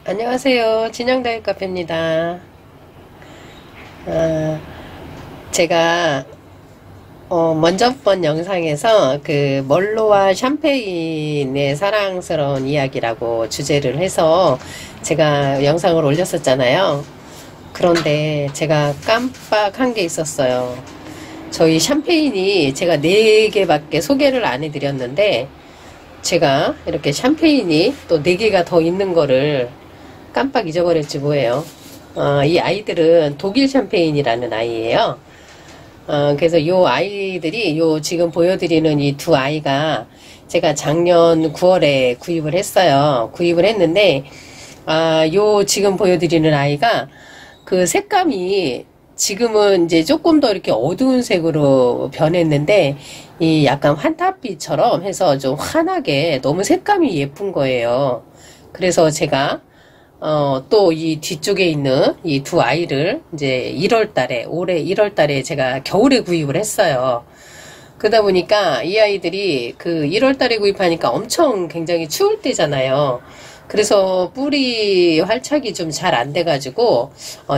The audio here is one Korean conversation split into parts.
안녕하세요. 진영다육 카페입니다. 제가 먼저 번 영상에서 그 멀로와 샴페인의 사랑스러운 이야기라고 주제를 해서 제가 영상을 올렸었잖아요. 그런데 제가 깜빡한 게 있었어요. 저희 샴페인이 제가 4개밖에 소개를 안 해드렸는데, 제가 이렇게 샴페인이 또 4개가 더 있는 거를 깜빡 잊어버렸지 뭐예요. 이 아이들은 독일 샴페인이라는 아이예요. 그래서 요 아이들이 요 지금 보여드리는 이 두 아이가 제가 작년 9월에 구입을 했어요. 구입을 했는데, 요 지금 보여드리는 아이가 그 색감이 지금은 이제 조금 더 이렇게 어두운 색으로 변했는데, 이 약간 환타빛처럼 해서 좀 환하게 너무 색감이 예쁜 거예요. 그래서 제가 또 이 뒤쪽에 있는 이 두 아이를 이제 1월 달에, 올해 1월 달에 제가 겨울에 구입을 했어요. 그러다 보니까 이 아이들이 그 1월 달에 구입하니까 엄청 굉장히 추울 때잖아요. 그래서 뿌리 활착이 좀 잘 안 돼가지고,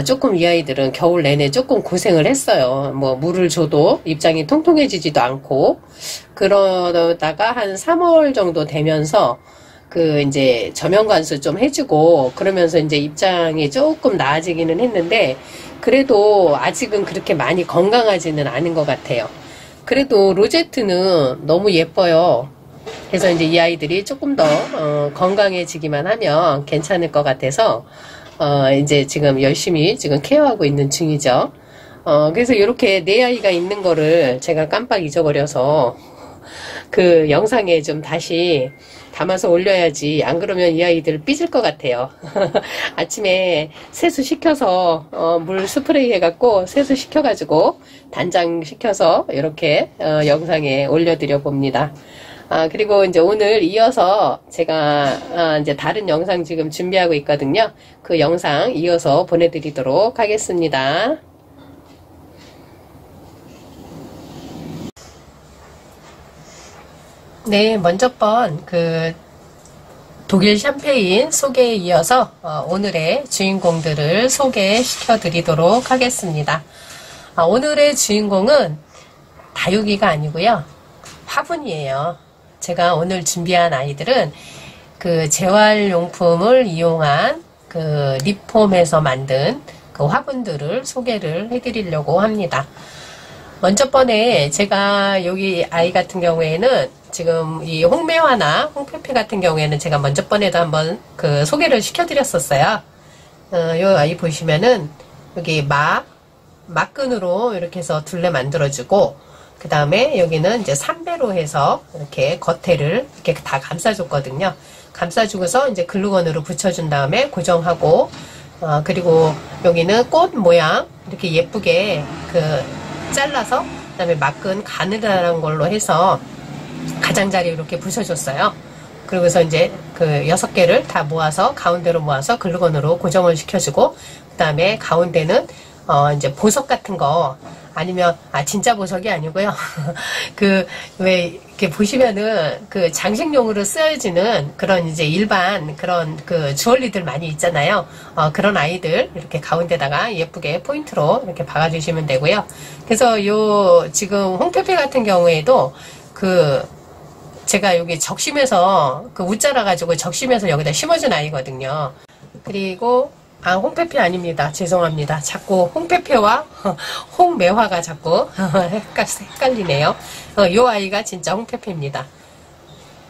조금 이 아이들은 겨울 내내 조금 고생을 했어요. 뭐, 물을 줘도 입장이 통통해지지도 않고, 그러다가 한 3월 정도 되면서, 이제 저면관수 좀 해주고 그러면서 이제 입장이 조금 나아지기는 했는데, 그래도 아직은 그렇게 많이 건강하지는 않은 것 같아요. 그래도 로제트는 너무 예뻐요. 그래서 이제 이 아이들이 조금 더 건강해지기만 하면 괜찮을 것 같아서 이제 지금 열심히 지금 케어하고 있는 중이죠. 그래서 이렇게 4아이가 있는 거를 제가 깜빡 잊어버려서 그 영상에 좀 다시 담아서 올려야지. 안 그러면 이 아이들 삐질 것 같아요. 아침에 세수 시켜서 물 스프레이 해갖고 세수 시켜가지고 단장 시켜서 이렇게 영상에 올려드려 봅니다. 그리고 이제 오늘 이어서 제가 이제 다른 영상 지금 준비하고 있거든요. 그 영상 이어서 보내드리도록 하겠습니다. 네, 먼저 번 독일 샴페인 소개에 이어서 오늘의 주인공들을 소개시켜 드리도록 하겠습니다. 오늘의 주인공은 다육이가 아니고요, 화분이에요. 제가 오늘 준비한 아이들은 그 재활용품을 이용한 그 리폼에서 만든 그 화분들을 소개를 해드리려고 합니다. 먼저 번에 제가 여기 아이 같은 경우에는 지금 이 홍매화나 홍페페 같은 경우에는 제가 먼저 번에도 한번 그 소개를 시켜드렸었어요. 이 아이 보시면은 여기 막끈으로 이렇게 해서 둘레 만들어주고, 그 다음에 여기는 이제 삼배로 해서 이렇게 겉에를 이렇게 다 감싸줬거든요. 감싸주고서 이제 글루건으로 붙여준 다음에 고정하고, 그리고 여기는 꽃 모양 이렇게 예쁘게 잘라서, 그 다음에 막끈 가느다란 걸로 해서 가장자리 이렇게 부셔줬어요. 그러고서 이제 그 6개를 다 모아서 가운데로 모아서 글루건으로 고정을 시켜주고, 그 다음에 가운데는 이제 보석 같은 거, 아니면 진짜 보석이 아니고요. 왜 이렇게 보시면은 그 장식용으로 쓰여지는 그런 이제 일반 그런 그 주얼리들 많이 있잖아요. 그런 아이들 이렇게 가운데다가 예쁘게 포인트로 이렇게 박아주시면 되고요. 그래서 요 지금 홍페페 같은 경우에도 제가 여기 적심해서 옷 자라가지고 적심해서 여기다 심어준 아이거든요. 그리고 홍페페 아닙니다. 죄송합니다. 자꾸 홍페페와 홍매화가 자꾸 헷갈리네요. 요 아이가 진짜 홍페페입니다.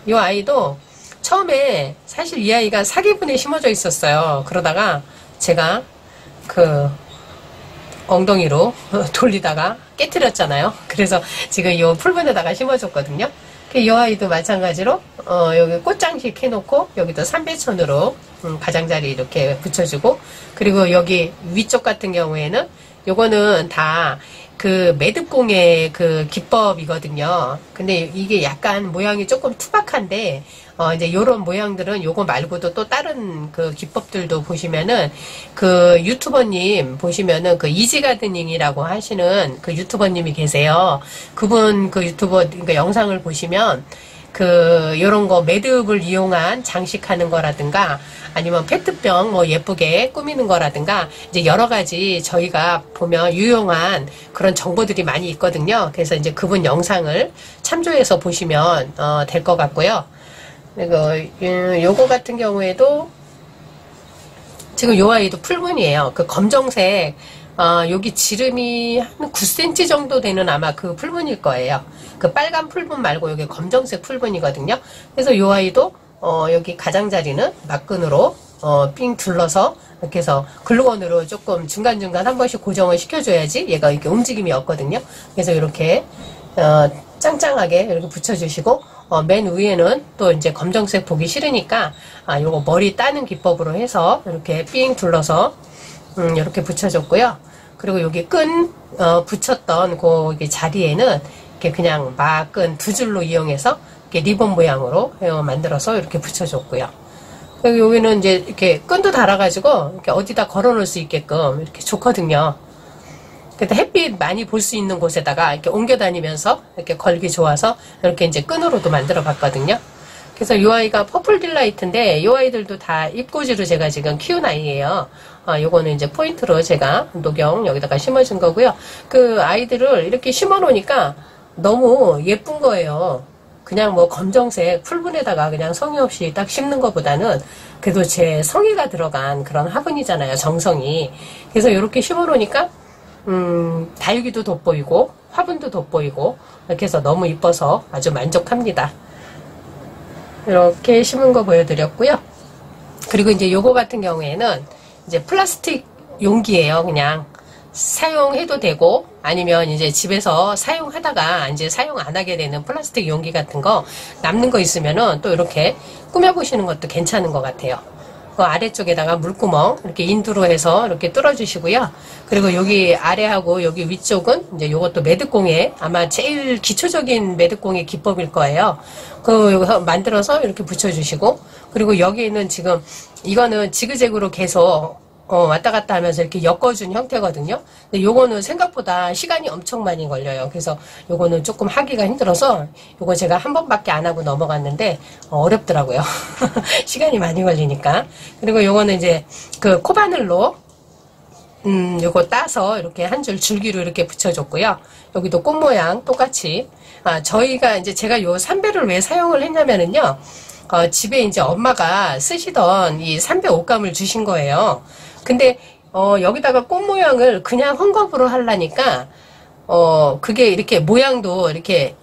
요 아이도 처음에 사실 이 아이가 사기분에 심어져 있었어요. 그러다가 제가 엉덩이로 돌리다가 깨트렸잖아요. 그래서 지금 이 풀분에다가 심어줬거든요. 이 아이도 마찬가지로 여기 꽃장식 해놓고 여기도 삼배천으로 가장자리 이렇게 붙여주고, 그리고 여기 위쪽 같은 경우에는 요거는 다 그 매듭공의 그 기법이거든요. 근데 이게 약간 모양이 조금 투박한데, 이제 요런 모양들은 요거 말고도 또 다른 그 기법들도 보시면은 그 유튜버님 보시면은 그 이지가드닝이라고 하시는 그 유튜버님이 계세요. 그분 그 유튜버 그 영상을 보시면 요런 거 매듭을 이용한 장식하는 거라든가 아니면 페트병 뭐 예쁘게 꾸미는 거라든가 이제 여러 가지 저희가 보면 유용한 그런 정보들이 많이 있거든요. 그래서 이제 그분 영상을 참조해서 보시면 될 것 같고요. 그리고 요거 같은 경우에도 지금 요 아이도 풀분이에요. 그 검정색 여기 지름이 한 9cm 정도 되는 아마 그 풀분일 거예요. 그 빨간 풀분 말고 여기 검정색 풀분이거든요. 그래서 요 아이도 여기 가장자리는 막끈으로 삥 둘러서 이렇게 해서 글루건으로 조금 중간중간 한 번씩 고정을 시켜줘야지 얘가 이렇게 움직임이 없거든요. 그래서 이렇게 짱짱하게 이렇게 붙여주시고 맨 위에는 또 이제 검정색 보기 싫으니까 요거 머리 따는 기법으로 해서 이렇게 삥 둘러서 이렇게 붙여줬고요. 그리고 여기 끈 붙였던 그 자리에는 이렇게 그냥 막끈 두 줄로 이용해서 이렇게 리본 모양으로 만들어서 이렇게 붙여줬고요. 그리고 여기는 이제 이렇게 끈도 달아가지고 이렇게 어디다 걸어 놓을 수 있게끔 이렇게 좋거든요. 그래서 햇빛 많이 볼 수 있는 곳에다가 이렇게 옮겨 다니면서 이렇게 걸기 좋아서 이렇게 이제 끈으로도 만들어 봤거든요. 그래서 이 아이가 퍼플 딜라이트인데 이 아이들도 다 입꼬지로 제가 지금 키운 아이예요. 요거는 이제 포인트로 제가 녹용 여기다가 심어준 거고요. 그 아이들을 이렇게 심어 놓으니까 너무 예쁜 거예요. 그냥 뭐 검정색 풀분에다가 그냥 성의 없이 딱 심는 것보다는 그래도 제 성의가 들어간 그런 화분이잖아요. 정성이. 그래서 이렇게 심어 놓으니까 다육이도 돋보이고 화분도 돋보이고 이렇게 해서 너무 이뻐서 아주 만족합니다. 이렇게 심은 거 보여드렸고요. 그리고 이제 요거 같은 경우에는 이제 플라스틱 용기예요. 그냥 사용해도 되고 아니면 이제 집에서 사용하다가 이제 사용 안 하게 되는 플라스틱 용기 같은 거 남는 거 있으면은 또 이렇게 꾸며 보시는 것도 괜찮은 것 같아요. 그 아래쪽에다가 물구멍 이렇게 인두로 해서 이렇게 뚫어 주시고요. 그리고 여기 아래하고 여기 위쪽은 이제 요것도 매듭공예 아마 제일 기초적인 매듭공예 기법일 거예요. 그 만들어서 이렇게 붙여 주시고 그리고 여기는 지금 이거는 지그재그로 계속 왔다 갔다 하면서 이렇게 엮어준 형태거든요. 근데 요거는 생각보다 시간이 엄청 많이 걸려요. 그래서 요거는 조금 하기가 힘들어서 요거 제가 한 번밖에 안 하고 넘어갔는데 어렵더라고요. 시간이 많이 걸리니까. 그리고 요거는 이제 그 코바늘로 요거 따서 이렇게 한 줄 줄기로 이렇게 붙여줬고요. 여기도 꽃 모양 똑같이 저희가 이제 제가 요 삼배를 왜 사용을 했냐면은요. 집에 이제 엄마가 쓰시던 이 삼배 옷감을 주신 거예요. 근데 여기다가 꽃 모양을 그냥 헝겊으로 하려니까 그게 이렇게 모양도 이렇게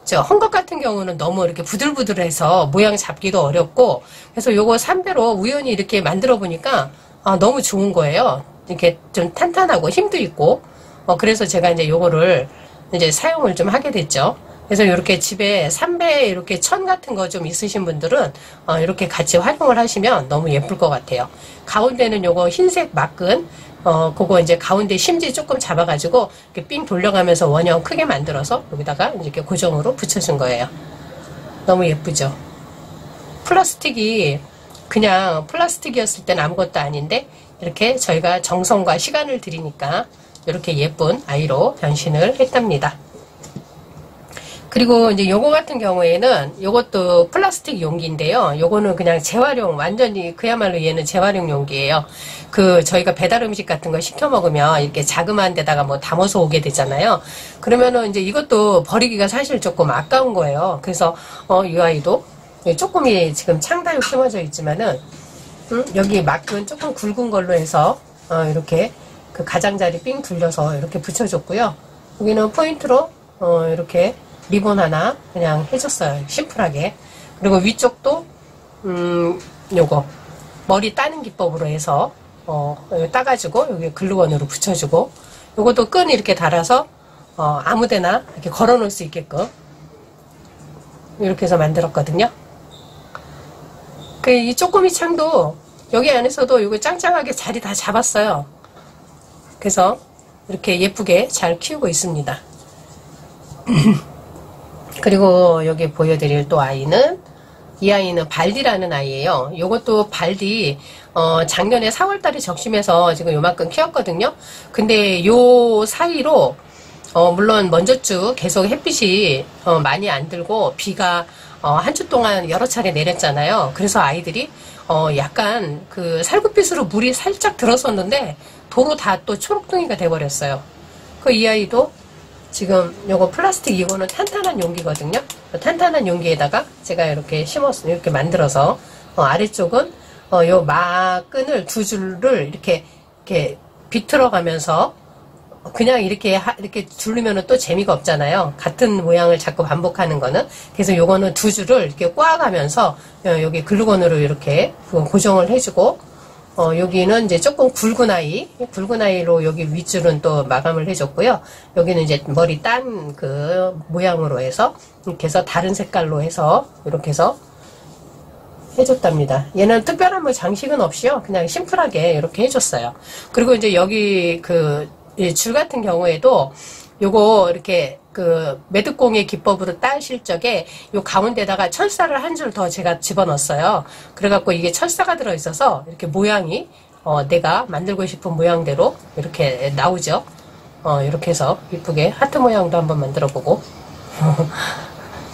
저 헝겊 같은 경우는 너무 이렇게 부들부들해서 모양 잡기도 어렵고 그래서 요거 삼배로 우연히 이렇게 만들어 보니까 너무 좋은 거예요. 이렇게 좀 탄탄하고 힘도 있고 그래서 제가 이제 요거를 이제 사용을 좀 하게 됐죠. 그래서 이렇게 집에 삼배 이렇게 천 같은 거 좀 있으신 분들은 이렇게 같이 활용을 하시면 너무 예쁠 것 같아요. 가운데는 요거 흰색 막근 그거 이제 가운데 심지 조금 잡아가지고 이렇게 삥 돌려가면서 원형 크게 만들어서 여기다가 이렇게 고정으로 붙여준 거예요. 너무 예쁘죠? 플라스틱이 그냥 플라스틱이었을 땐 아무것도 아닌데 이렇게 저희가 정성과 시간을 들이니까 이렇게 예쁜 아이로 변신을 했답니다. 그리고 이제 요거 같은 경우에는 요것도 플라스틱 용기인데요. 요거는 그냥 재활용, 완전히 그야말로 얘는 재활용 용기예요. 저희가 배달 음식 같은 거 시켜 먹으면 이렇게 자그마한 데다가 뭐 담아서 오게 되잖아요. 그러면은 이제 이것도 버리기가 사실 조금 아까운 거예요. 그래서 이 아이도 조금이 지금 창다육 심어져 있지만은 여기 막근 조금 굵은 걸로 해서 이렇게 그 가장자리 삥 둘려서 이렇게 붙여줬고요. 여기는 포인트로 이렇게 리본 하나 그냥 해줬어요. 심플하게. 그리고 위쪽도 요거 머리 따는 기법으로 해서 따가지고 여기 글루건으로 붙여주고 요것도 끈 이렇게 달아서 아무데나 이렇게 걸어 놓을 수 있게끔 이렇게 해서 만들었거든요. 이 쪼꼬미 창도 여기 안에서도 이거 짱짱하게 자리 다 잡았어요. 그래서 이렇게 예쁘게 잘 키우고 있습니다. 그리고 여기 보여드릴 또 아이는 이 아이는 발디라는 아이예요. 요것도 발디 작년에 4월달에 적심해서 지금 요만큼 키웠거든요. 근데 요 사이로 물론 먼저 쭉 계속 햇빛이 많이 안 들고 비가 한 주 동안 여러 차례 내렸잖아요. 그래서 아이들이 약간 그 살구빛으로 물이 살짝 들었었는데 도로 다 또 초록둥이가 돼버렸어요. 그 이 아이도 지금 요거 플라스틱, 이거는 탄탄한 용기거든요. 탄탄한 용기에다가 제가 이렇게 심었어요. 이렇게 만들어서 아래쪽은 요 막끈을 두 줄을 이렇게 비틀어 가면서 그냥 이렇게 두르면은 또 재미가 없잖아요. 같은 모양을 자꾸 반복하는 거는. 그래서 요거는 두 줄을 이렇게 꽈가면서 여기 글루건으로 이렇게 고정을 해주고, 여기는 이제 조금 굵은 아이로 여기 윗줄은 또 마감을 해줬고요. 여기는 이제 머리 딴 그 모양으로 해서 이렇게 해서 다른 색깔로 해서 이렇게 해서 해줬답니다. 얘는 특별한 뭐 장식은 없이요. 그냥 심플하게 이렇게 해줬어요. 그리고 이제 여기 줄 같은 경우에도 요거 이렇게 그 매듭공예 기법으로 따실 적에 요 가운데다가 철사를 한 줄 더 제가 집어넣었어요. 그래갖고 이게 철사가 들어있어서 이렇게 모양이 내가 만들고 싶은 모양대로 이렇게 나오죠. 이렇게 해서 이쁘게 하트 모양도 한번 만들어보고.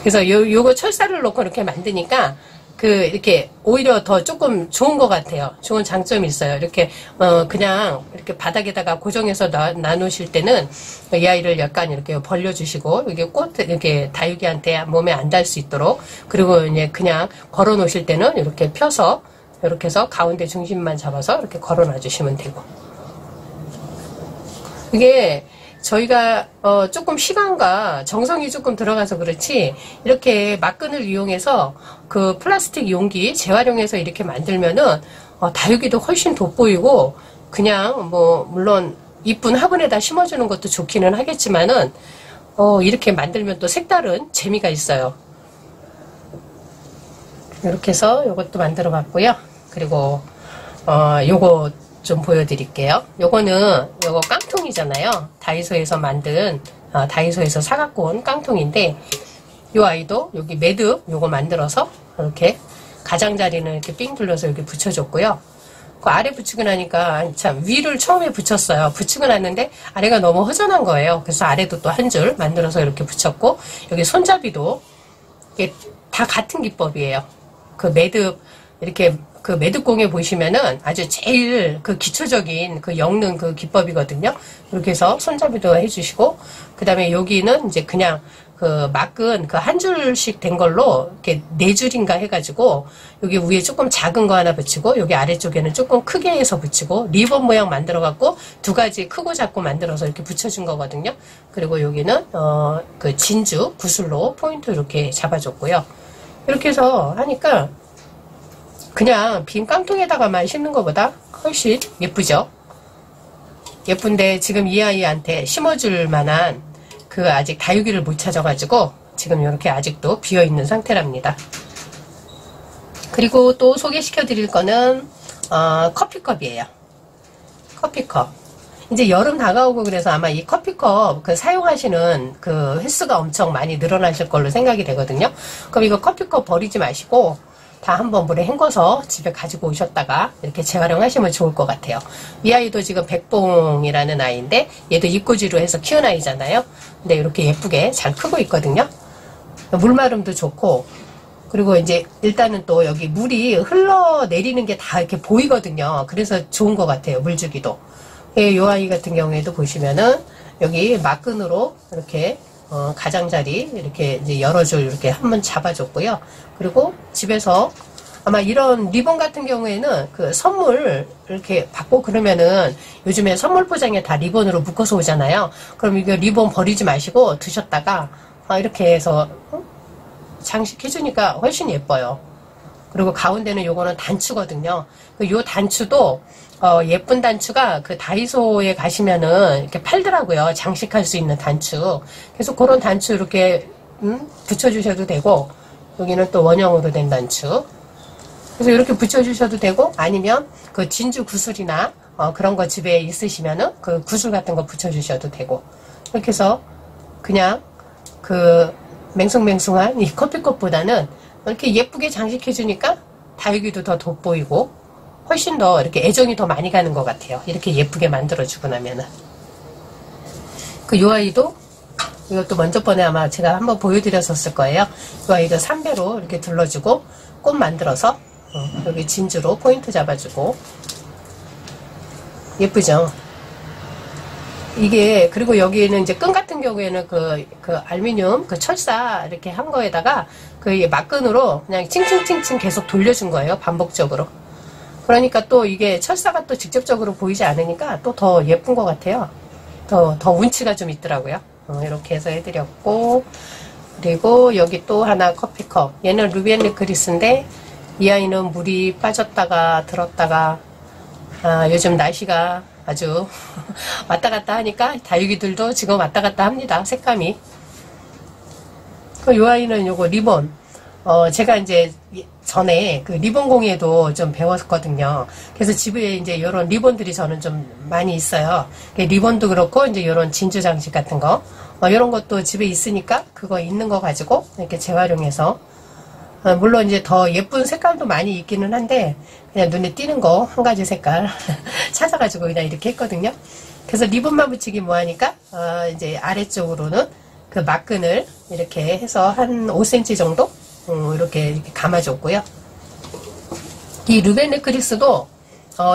그래서 요거 철사를 놓고 이렇게 만드니까 이렇게 오히려 더 조금 좋은 것 같아요. 좋은 장점이 있어요. 이렇게 그냥 이렇게 바닥에다가 고정해서 놔놓으실 때는 이 아이를 약간 이렇게 벌려주시고, 이게 이렇게 다육이한테 몸에 안 닿을 수 있도록, 그리고 이제 그냥 걸어 놓으실 때는 이렇게 펴서 이렇게 해서 가운데 중심만 잡아서 이렇게 걸어 놔주시면 되고. 이게 저희가 조금 시간과 정성이 조금 들어가서 그렇지, 이렇게 막끈을 이용해서 그 플라스틱 용기 재활용해서 이렇게 만들면은 다육이도 훨씬 돋보이고, 그냥 뭐 물론 이쁜 화분에다 심어주는 것도 좋기는 하겠지만은 이렇게 만들면 또 색다른 재미가 있어요. 이렇게 해서 요것도 만들어 봤고요. 그리고 요거 좀 보여드릴게요. 요거 깡통이잖아요. 다이소에서 만든, 다이소에서 사갖고 온 깡통인데, 요 아이도 여기 매듭 요거 만들어서 이렇게 가장자리는 이렇게 삥 둘러서 여기 붙여줬고요. 그 아래 붙이고 나니까 참 위를 처음에 붙였어요. 붙이고 났는데 아래가 너무 허전한 거예요. 그래서 아래도 또 한 줄 만들어서 이렇게 붙였고, 여기 손잡이도 이게 다 같은 기법이에요. 그 매듭 이렇게 그 매듭공예 보시면은 아주 제일 그 기초적인 그 엮는 그 기법이거든요. 이렇게 해서 손잡이도 해주시고, 그 다음에 여기는 이제 그냥 그 막은 그 한 줄씩 된 걸로 이렇게 네 줄인가 해가지고 여기 위에 조금 작은 거 하나 붙이고, 여기 아래쪽에는 조금 크게 해서 붙이고, 리본 모양 만들어 갖고 두 가지 크고 작고 만들어서 이렇게 붙여준 거거든요. 그리고 여기는 그 진주 구슬로 포인트 이렇게 잡아줬고요. 이렇게 해서 하니까 그냥 빈 깡통에다가만 심는 것보다 훨씬 예쁘죠. 예쁜데 지금 이 아이한테 심어줄 만한 그 아직 다육이를 못 찾아가지고 지금 이렇게 아직도 비어있는 상태랍니다. 그리고 또 소개시켜 드릴 거는 커피컵이에요. 커피컵. 이제 여름 다가오고 그래서 아마 이 커피컵 사용하시는 그 횟수가 엄청 많이 늘어나실 걸로 생각이 되거든요. 그럼 이거 커피컵 버리지 마시고 다 한번 물에 헹궈서 집에 가지고 오셨다가 이렇게 재활용하시면 좋을 것 같아요. 이 아이도 지금 백봉이라는 아이인데, 얘도 입꼬지로 해서 키운 아이잖아요. 근데 이렇게 예쁘게 잘 크고 있거든요. 물마름도 좋고, 그리고 이제 일단은 또 여기 물이 흘러내리는 게 다 이렇게 보이거든요. 그래서 좋은 것 같아요, 물주기도. 이 아이 같은 경우에도 보시면은 여기 막끈으로 이렇게 가장자리 이렇게 이제 여러 줄 이렇게 한번 잡아줬고요. 그리고 집에서 아마 이런 리본 같은 경우에는 그 선물 이렇게 받고 그러면은 요즘에 선물 포장에 다 리본으로 묶어서 오잖아요. 그럼 이거 리본 버리지 마시고 두셨다가 이렇게 해서 장식해주니까 훨씬 예뻐요. 그리고 가운데는 요거는 단추거든요. 요 단추도 예쁜 단추가 그 다이소에 가시면은 이렇게 팔더라고요. 장식할 수 있는 단추. 그래서 그런 단추 이렇게 붙여주셔도 되고, 여기는 또 원형으로 된 단추. 그래서 이렇게 붙여주셔도 되고, 아니면 그 진주 구슬이나 그런 거 집에 있으시면은 그 구슬 같은 거 붙여주셔도 되고, 이렇게 해서 그냥 그 맹숭맹숭한 이 커피컵보다는 이렇게 예쁘게 장식해주니까 다육이도 더 돋보이고 훨씬 더 이렇게 애정이 더 많이 가는 것 같아요. 이렇게 예쁘게 만들어주고 나면은. 요 아이도 이것도 먼저 번에 아마 제가 한번 보여드렸었을 거예요. 이 아이도 3배로 이렇게 둘러주고 꽃 만들어서 여기 진주로 포인트 잡아주고 예쁘죠? 이게 그리고 여기는 이제 끈 같은 경우에는 그 알루미늄 그 철사 이렇게 한 거에다가 그 막끈으로 그냥 칭칭칭칭 계속 돌려준 거예요. 반복적으로. 그러니까 또 이게 철사가 또 직접적으로 보이지 않으니까 또 더 예쁜 것 같아요. 더 운치가 좀 있더라고요. 이렇게 해서 해드렸고, 그리고 여기 또 하나 커피컵. 얘는 루비 앤 리크리스인데 이 아이는 물이 빠졌다가 들었다가 요즘 날씨가 아주 왔다 갔다 하니까 다육이들도 지금 왔다 갔다 합니다. 색감이. 이 아이는 요거 리본. 제가 이제 전에 그 리본 공예도 좀 배웠거든요. 그래서 집에 이제 요런 리본들이 저는 좀 많이 있어요. 리본도 그렇고 이제 요런 진주 장식 같은 거. 요런 것도 집에 있으니까 그거 있는 거 가지고 이렇게 재활용해서 물론 이제 더 예쁜 색깔도 많이 있기는 한데 그냥 눈에 띄는 거 한 가지 색깔 찾아가지고 그냥 이렇게 했거든요. 그래서 리본만 붙이기 뭐하니까 이제 아래쪽으로는 그 막끈을 이렇게 해서 한 5cm 정도 이렇게 감아줬고요. 이 루벤 네크리스도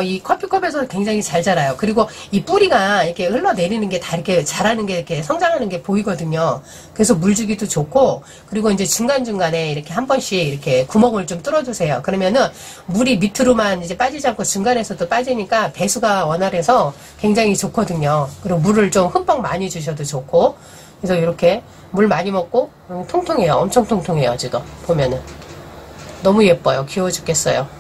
이 커피컵에서 굉장히 잘 자라요. 그리고 이 뿌리가 이렇게 흘러내리는 게 다 이렇게 자라는 게 이렇게 성장하는 게 보이거든요. 그래서 물 주기도 좋고, 그리고 이제 중간중간에 이렇게 한 번씩 이렇게 구멍을 좀 뚫어주세요. 그러면은 물이 밑으로만 이제 빠지지 않고 중간에서도 빠지니까 배수가 원활해서 굉장히 좋거든요. 그리고 물을 좀 흠뻑 많이 주셔도 좋고, 그래서 이렇게 물 많이 먹고 통통해요. 엄청 통통해요. 지금 보면은 너무 예뻐요. 귀여워 죽겠어요.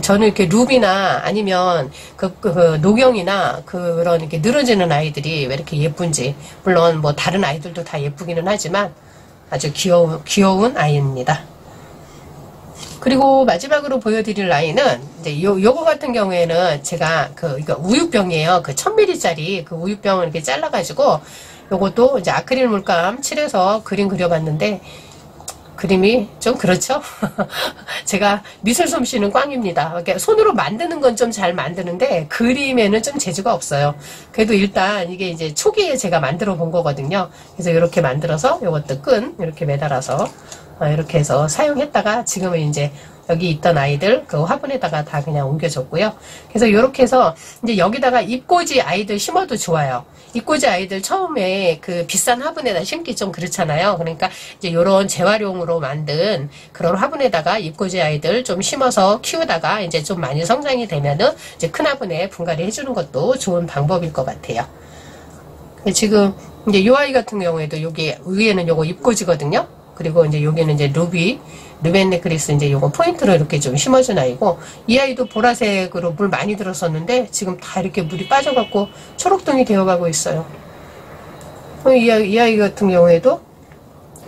저는 이렇게 루비나 아니면 그 녹영이나 그런 이렇게 늘어지는 아이들이 왜 이렇게 예쁜지, 물론 뭐 다른 아이들도 다 예쁘기는 하지만 아주 귀여운 아이입니다. 그리고 마지막으로 보여드릴 아이는 이제 요거 같은 경우에는 제가 이거 우유병이에요. 그 1000ml짜리 그 우유병을 이렇게 잘라가지고 요것도 이제 아크릴 물감 칠해서 그림 그려봤는데 그림이 좀 그렇죠? 제가 미술 솜씨는 꽝입니다. 그러니까 손으로 만드는 건 좀 잘 만드는데 그림에는 좀 재주가 없어요. 그래도 일단 이게 이제 초기에 제가 만들어 본 거거든요. 그래서 이렇게 만들어서 이것도 끈 이렇게 매달아서 이렇게 해서 사용했다가 지금은 이제 여기 있던 아이들 그 화분에다가 다 그냥 옮겨줬고요. 그래서 이렇게 해서 이제 여기다가 잎꽂이 아이들 심어도 좋아요. 잎꽂이 아이들 처음에 그 비싼 화분에다 심기 좀 그렇잖아요. 그러니까 이제 요런 재활용으로 만든 그런 화분에다가 잎꽂이 아이들 좀 심어서 키우다가 이제 좀 많이 성장이 되면은 이제 큰 화분에 분갈이 해주는 것도 좋은 방법일 것 같아요. 지금 이제 요 아이 같은 경우에도 여기 위에는 요거 잎꽂이거든요. 그리고 이제 여기는 이제 루벤 네크리스 이제 요거 포인트로 이렇게 좀 심어준 아이고, 이 아이도 보라색으로 물 많이 들었었는데 지금 다 이렇게 물이 빠져갖고 초록등이 되어가고 있어요. 이 아이 같은 경우에도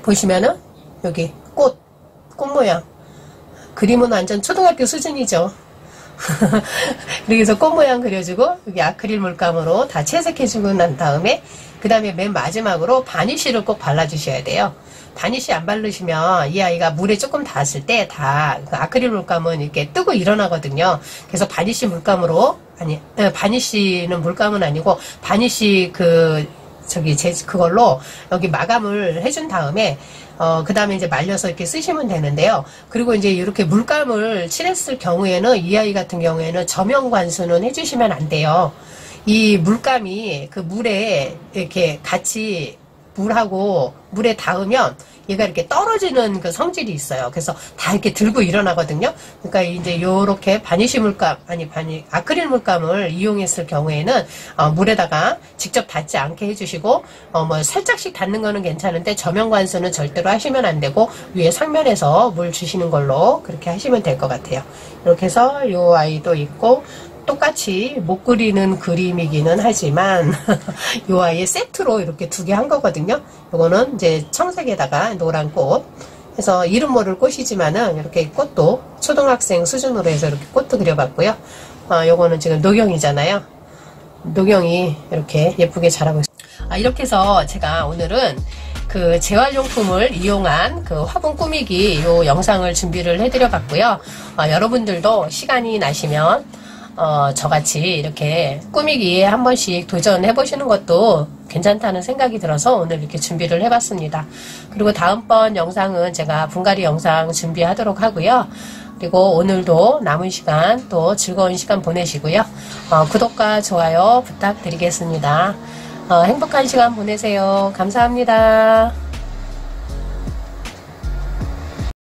보시면은 여기 꽃 모양. 그림은 완전 초등학교 수준이죠. 그래서 꽃 모양 그려주고 여기 아크릴 물감으로 다 채색해주고 난 다음에 그 다음에 맨 마지막으로 바니쉬를 꼭 발라주셔야 돼요. 바니쉬 안 바르시면 이 아이가 물에 조금 닿았을 때 다 그 아크릴 물감은 이렇게 뜨고 일어나거든요. 그래서 바니쉬 물감으로, 바니쉬는 물감은 아니고 바니쉬 그걸로 여기 마감을 해준 다음에 그 다음에 이제 말려서 이렇게 쓰시면 되는데요. 그리고 이제 이렇게 물감을 칠했을 경우에는 이 아이 같은 경우에는 저명 관수는 해주시면 안 돼요. 이 물감이 그 물에 이렇게 같이 물하고 물에 닿으면 얘가 이렇게 떨어지는 그 성질이 있어요. 그래서 다 이렇게 들고 일어나거든요. 그러니까 이제 요렇게 바니쉬 물감, 아크릴 물감을 이용했을 경우에는 물에다가 직접 닿지 않게 해주시고, 뭐 살짝씩 닿는 거는 괜찮은데 저명 관수는 절대로 하시면 안 되고 위에 상면에서 물 주시는 걸로 그렇게 하시면 될 것 같아요. 이렇게 해서 요 아이도 있고, 똑같이 못 그리는 그림이기는 하지만 이 아이의 세트로 이렇게 두 개 한 거거든요. 이거는 이제 청색에다가 노란 꽃 해서 이름 모를 꽃이지만은 이렇게 꽃도 초등학생 수준으로 해서 이렇게 꽃도 그려봤고요. 요거는 지금 녹영이잖아요. 녹영이 이렇게 예쁘게 자라고 있어요. 이렇게 해서 제가 오늘은 그 재활용품을 이용한 그 화분 꾸미기 요 영상을 준비를 해드려 봤고요. 여러분들도 시간이 나시면 저같이 이렇게 꾸미기에 한 번씩 도전해 보시는 것도 괜찮다는 생각이 들어서 오늘 이렇게 준비를 해봤습니다. 그리고 다음번 영상은 제가 분갈이 영상 준비하도록 하고요. 그리고 오늘도 남은 시간 또 즐거운 시간 보내시고요. 구독과 좋아요 부탁드리겠습니다. 행복한 시간 보내세요. 감사합니다.